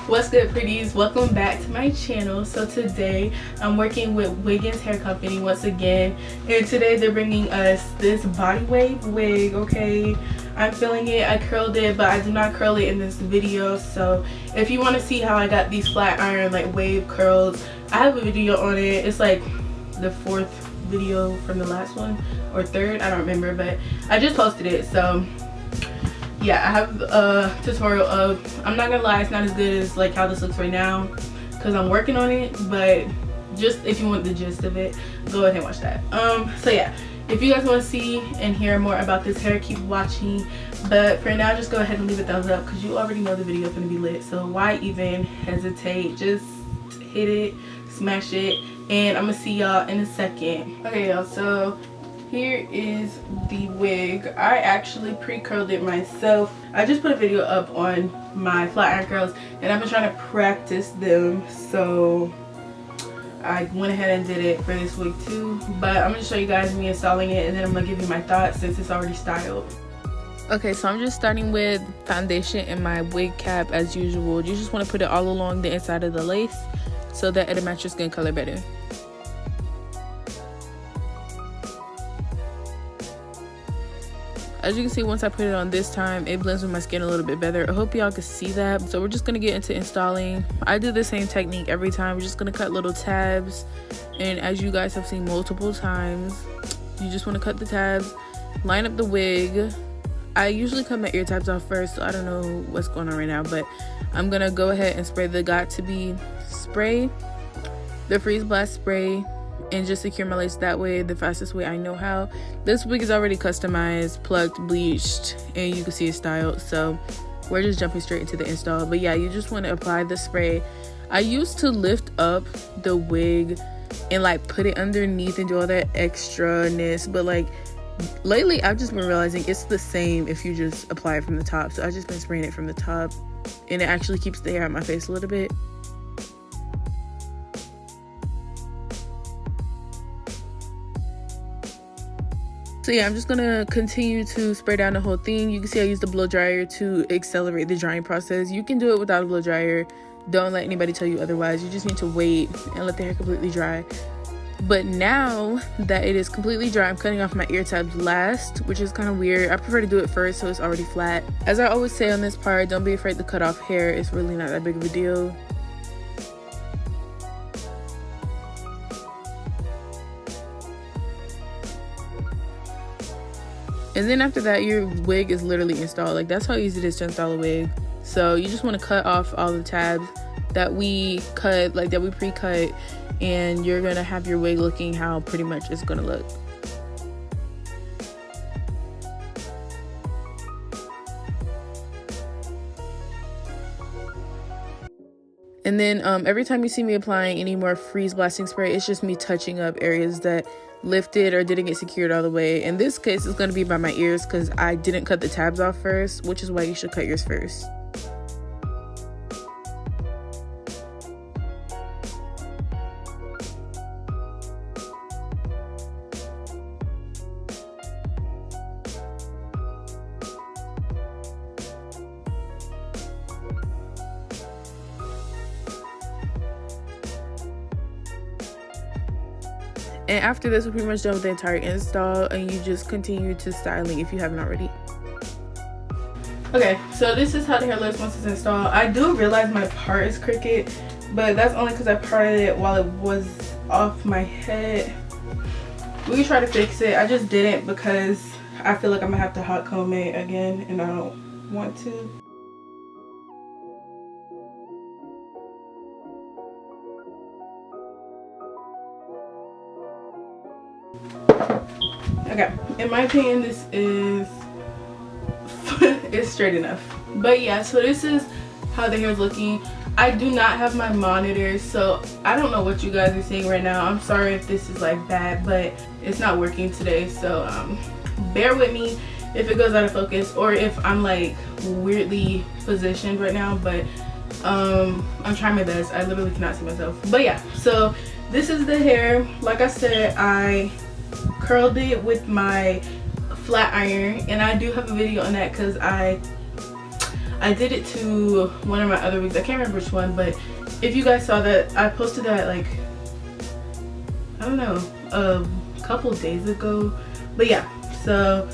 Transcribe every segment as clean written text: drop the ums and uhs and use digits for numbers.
What's good, pretties? Welcome back to my channel. So today I'm working with Wiggins Hair Company once again, and today they're bringing us this body wave wig. Okay, I'm feeling it. I curled it, but I did not curl it in this video. So if you want to see how I got these flat iron like wave curls, I have a video on it. It's like the fourth video from the last one, or third, I don't remember, but I just posted it. So yeah, I have a tutorial of, I'm not gonna lie, it's not as good as like how this looks right now because I'm working on it, but just if you want the gist of it, go ahead and watch that. So yeah, if you guys want to see and hear more about this hair, keep watching, but for now just go ahead and leave a thumbs up because you already know the video is gonna be lit, so why even hesitate? Just hit it, smash it, and I'm gonna see y'all in a second. Okay y'all, so here is the wig. I actually pre-curled it myself. I just put a video up on my flat iron curls and I've been trying to practice them, so I went ahead and did it for this wig too. But I'm gonna show you guys me installing it, and then I'm gonna give you my thoughts since it's already styled. Okay, so I'm just starting with foundation in my wig cap as usual. You just want to put it all along the inside of the lace so that it'll match your skin color better. As you can see, once I put it on this time, it blends with my skin a little bit better. I hope y'all can see that. So we're just gonna get into installing. I do the same technique every time. We're just gonna cut little tabs, and as you guys have seen multiple times, you just want to cut the tabs, line up the wig. I usually cut my ear tabs off first, so I don't know what's going on right now, but I'm gonna go ahead and spray the Got To Be spray, the freeze blast spray, and just secure my lace that way, the fastest way I know how. This wig is already customized, plucked, bleached, and you can see it's styled, so we're just jumping straight into the install. But yeah, you just want to apply the spray. I used to lift up the wig and like put it underneath and do all that extra-ness, but like lately I've just been realizing it's the same if you just apply it from the top. So I've just been spraying it from the top, and it actually keeps the hair out my face a little bit. So yeah, I'm just gonna continue to spray down the whole thing. You can see I use the blow dryer to accelerate the drying process. You can do it without a blow dryer. Don't let anybody tell you otherwise. You just need to wait and let the hair completely dry. But now that it is completely dry, I'm cutting off my ear tabs last, which is kind of weird. I prefer to do it first so it's already flat. As I always say on this part, don't be afraid to cut off hair. It's really not that big of a deal. And then after that, your wig is literally installed. Like, that's how easy it is to install a wig. So you just want to cut off all the tabs that we cut, like that we pre-cut, and you're gonna have your wig looking how pretty much it's gonna look. And then every time you see me applying any more freeze blasting spray, it's just me touching up areas that lifted or didn't get secured all the way. In this case, it's going to be by my ears because I didn't cut the tabs off first, which is why you should cut yours first. And after this, we're pretty much done with the entire install, and you just continue to styling if you haven't already. Okay, so this is how the hair looks once it's installed. I do realize my part is crooked, but that's only because I parted it while it was off my head. We can try to fix it. I just didn't because I feel like I'm gonna have to hot comb it again, and I don't want to. Okay, in my opinion, this is it's straight enough. But yeah, so this is how the hair is looking. I do not have my monitor, so I don't know what you guys are seeing right now. I'm sorry if this is like bad, but it's not working today, so bear with me if it goes out of focus or if I'm like weirdly positioned right now, but I'm trying my best. I literally cannot see myself. But yeah, so this is the hair. Like I said, I curled it with my flat iron, and I do have a video on that because I I did it to one of my other wigs. I can't remember which one, but if you guys saw that, I posted that like, I don't know, a couple days ago. But yeah, so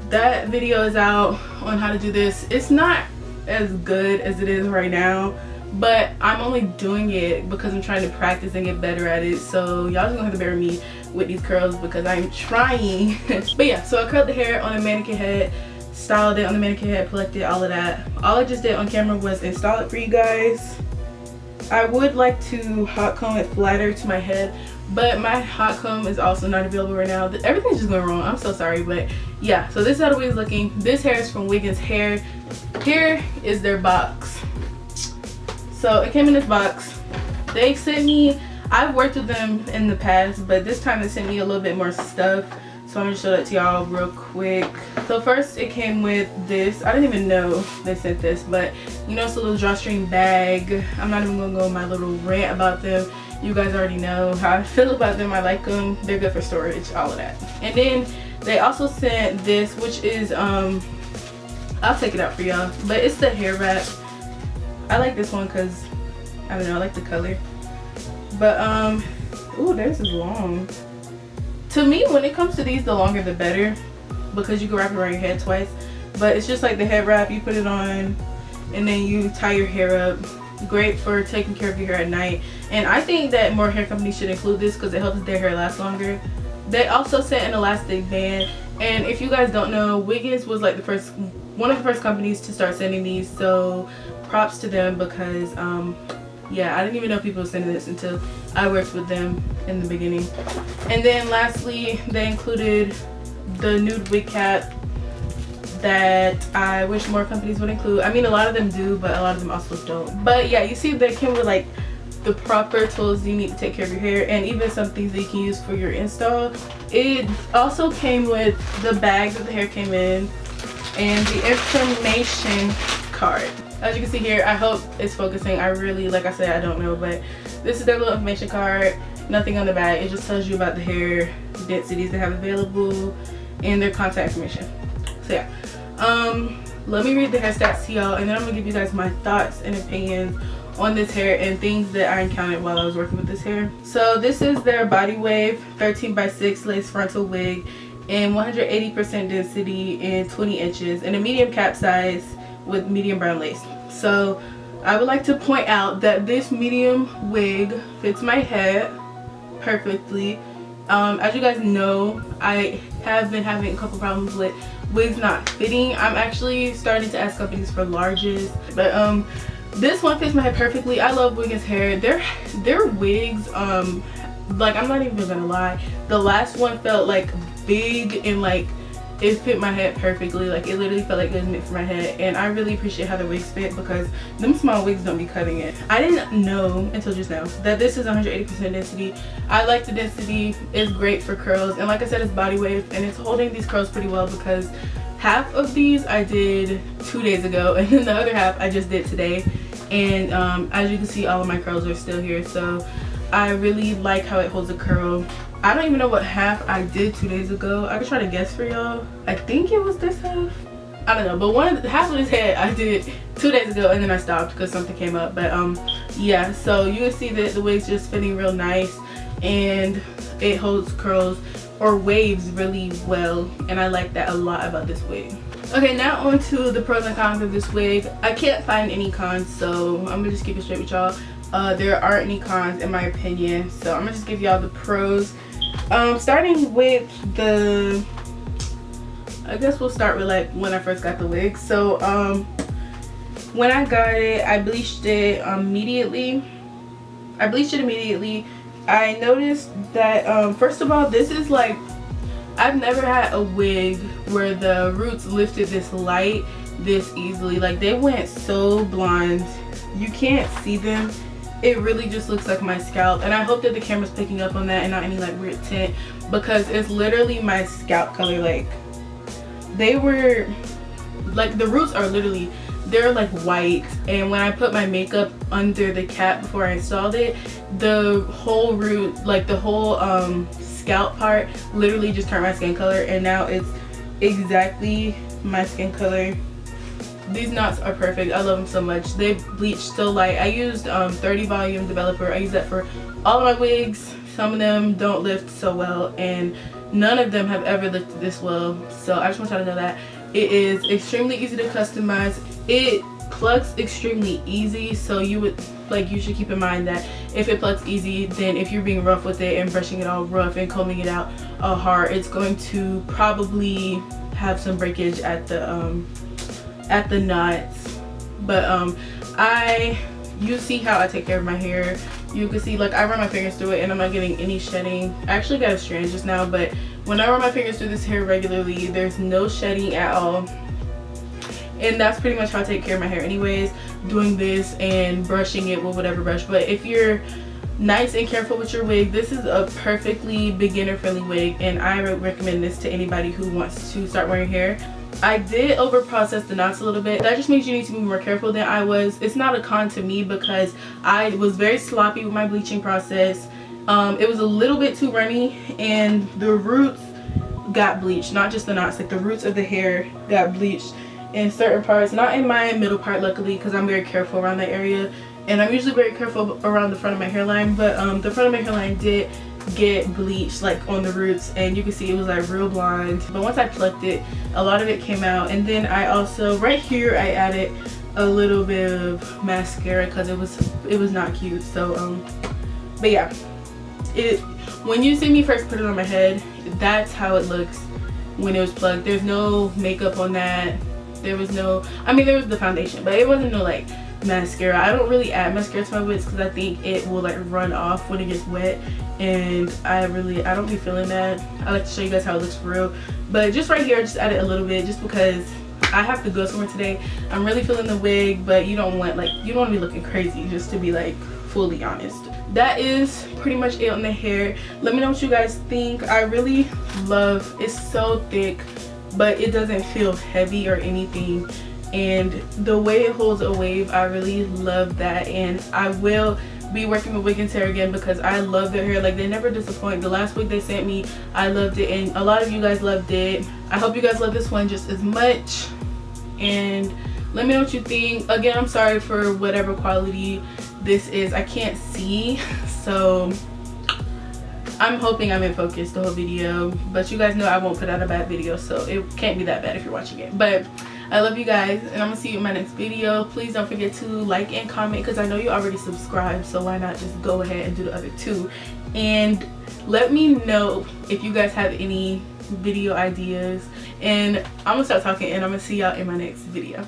that video is out on how to do this. It's not as good as it is right now, but I'm only doing it because I'm trying to practice and get better at it. So y'all just gonna have to bear with me with these curls because I'm trying. But yeah, so I curled the hair on a mannequin head, styled it on the mannequin head, plucked it, all of that. All I just did on camera was install it for you guys. I would like to hot comb it flatter to my head, but my hot comb is also not available right now. Everything's just going wrong. I'm so sorry, but yeah. So this is how the wig is looking. This hair is from Wiggins Hair. Here is their box. So it came in this box. They sent me, I've worked with them in the past, but this time they sent me a little bit more stuff. So I'm gonna show that to y'all real quick. So first it came with this. I didn't even know they sent this, but you know, it's a little drawstring bag. I'm not even gonna go on my little rant about them. You guys already know how I feel about them. I like them. They're good for storage, all of that. And then they also sent this, which is I'll take it out for y'all, but it's the hair wrap. I like this one because I don't know, I like the color. But ooh, theirs is long. To me, when it comes to these, the longer the better, because you can wrap it around your head twice. But it's just like the head wrap, you put it on and then you tie your hair up. Great for taking care of your hair at night. And I think that more hair companies should include this because it helps their hair last longer. They also sent an elastic band, and if you guys don't know, Wiggins was like one of the first companies to start sending these, so props to them because yeah, I didn't even know people were sending this until I worked with them in the beginning. And then lastly, they included the nude wig cap that I wish more companies would include. I mean, a lot of them do, but a lot of them also don't. But yeah, you see they came with like the proper tools you need to take care of your hair, and even some things that you can use for your install. It also came with the bag that the hair came in and the information card. As you can see here, I hope it's focusing. I really, like I said, I don't know, but this is their little information card. Nothing on the back. It just tells you about the hair densities they have available and their contact information. So yeah, let me read the hair stats to y'all, and then I'm gonna give you guys my thoughts and opinions on this hair and things that I encountered while I was working with this hair. So this is their body wave 13x6 lace frontal wig in 180% density and 20 inches in a medium cap size with medium brown lace. So I would like to point out that this medium wig fits my head perfectly. As you guys know, I have been having a couple problems with wigs not fitting. I'm actually starting to ask companies for larges, but this one fits my head perfectly. I love Wiggins Hair. Their wigs, like, I'm not even gonna lie, the last one felt like big and like it fit my head perfectly. Like, it literally felt like it was meant for my head, and I really appreciate how the wigs fit because them small wigs don't be cutting it. I didn't know until just now that this is 180% density. I like the density. It's great for curls, and like I said, it's body wave and it's holding these curls pretty well because half of these I did 2 days ago, and then the other half I just did today. And as you can see, all of my curls are still here, so I really like how it holds a curl. I don't even know what half I did 2 days ago. I could try to guess for y'all. I think it was this half. I don't know, but half of this head I did 2 days ago, and then I stopped because something came up. But yeah, so you can see that the wig's just fitting real nice, and it holds curls or waves really well, and I like that a lot about this wig. Okay, now on to the pros and cons of this wig. I can't find any cons, so I'm gonna just keep it straight with y'all. There aren't any cons in my opinion, so I'm gonna just give y'all the pros. Starting with the, I guess we'll start with like when I first got the wig. So when I got it, I bleached it immediately. I noticed that first of all, this is like, I've never had a wig where the roots lifted this light this easily. Like, they went so blonde, you can't see them. It really just looks like my scalp, and I hope that the camera's picking up on that and not any like weird tint, because it's literally my scalp color. Like, they were like, the roots are literally, they're like white, and when I put my makeup under the cap before I installed it, the whole root, like the whole scalp part literally just turned my skin color, and now it's exactly my skin color these knots are perfect. I love them so much. They bleach so light. I used 30 volume developer. I use that for all of my wigs. Some of them don't lift so well, and none of them have ever lifted this well. So I just want y'all to know that it is extremely easy to customize. It plucks extremely easy, so you should keep in mind that if it plucks easy, then if you're being rough with it and brushing it all rough and combing it out all hard, it's going to probably have some breakage at the knots. But you see how I take care of my hair. You can see, like, I run my fingers through it and I'm not getting any shedding. I actually got a strand just now, but when I run my fingers through this hair regularly, there's no shedding at all. And that's pretty much how I take care of my hair anyways, doing this and brushing it with whatever brush. But if you're nice and careful with your wig, this is a perfectly beginner friendly wig, and I would recommend this to anybody who wants to start wearing hair. I did over process the knots a little bit. That just means you need to be more careful than I was. It's not a con to me because I was very sloppy with my bleaching process. It was a little bit too runny, and the roots got bleached, not just the knots, like the roots of the hair got bleached in certain parts, not in my middle part luckily, because I'm very careful around that area, and I'm usually very careful around the front of my hairline. But the front of my hairline did get bleached, like on the roots, and you can see it was like real blonde. But once I plucked it, a lot of it came out. And then I also, right here, I added a little bit of mascara because it was not cute. So but yeah, when you see me first put it on my head, that's how it looks when it was plucked. There's no makeup on that. There was no, I mean, there was the foundation, but it wasn't no like mascara. I don't really add mascara to my wigs because I think it will like run off when it gets wet, and I don't be feeling that. I like to show you guys how it looks for real. But just right here, I just added a little bit just because I have to go somewhere today. I'm really feeling the wig, but you don't want to be looking crazy, just to be like fully honest. That is pretty much it on the hair. Let me know what you guys think. I really love, it's so thick, but it doesn't feel heavy or anything, and the way it holds a wave, I really love that. And I will be working with Wiggins Hair again because I love their hair. Like, they never disappoint. The last wig they sent me, I loved it, and a lot of you guys loved it. I hope you guys love this one just as much, and let me know what you think. Again, I'm sorry for whatever quality this is. I can't see, so I'm hoping I'm in focus the whole video, but you guys know I won't put out a bad video, so it can't be that bad if you're watching it. But I love you guys, and I'm gonna see you in my next video. Please don't forget to like and comment, because I know you already subscribed, so why not just go ahead and do the other two. And let me know if you guys have any video ideas, and I'm gonna start talking, and I'm gonna see y'all in my next video.